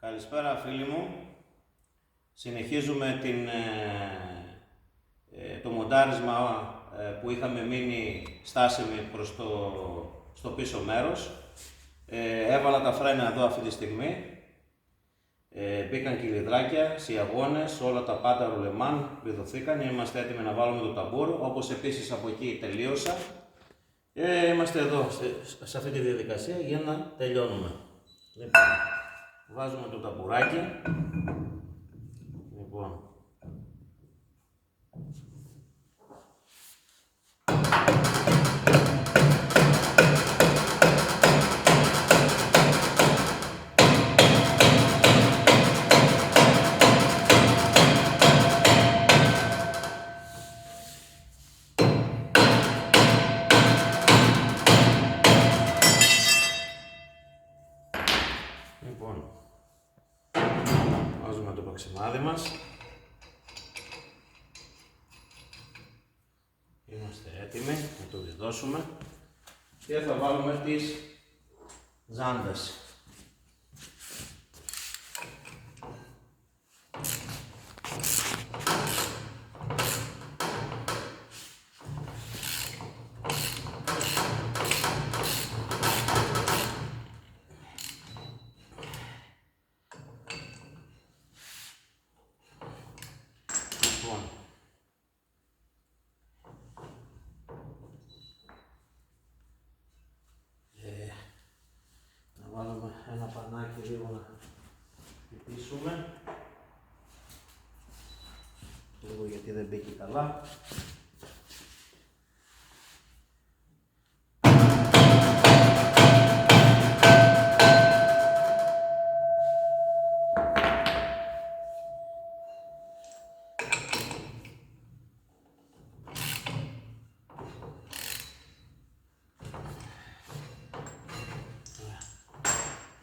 Καλησπέρα φίλοι μου. Συνεχίζουμε το μοντάρισμα που είχαμε μείνει στάσιμοι προς στο πίσω μέρος. Έβαλα τα φρένα εδώ αυτή τη στιγμή. Μπήκαν κυλιδράκια, σιαγώνες, όλα τα πάντα ρολεμάν βιδωθήκαν. Είμαστε έτοιμοι να βάλουμε το ταμπούρο, όπως επίσης από εκεί τελείωσα. Είμαστε εδώ σε αυτή τη διαδικασία για να τελειώνουμε. Λοιπόν, βάζουμε το ταμπουράκι. Λοιπόν, βάζουμε το παξιμάδι μας. Είμαστε έτοιμοι να το διδώσουμε και θα βάλουμε τις ζάντες. Να βάλουμε ένα πανάκι λίγο να χτυπήσουμε. Λίγο γιατί δεν μπήκε καλά.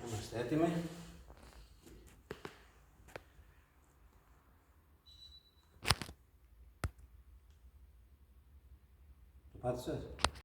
Είμαστε έτοιμοι. Το πάτησες?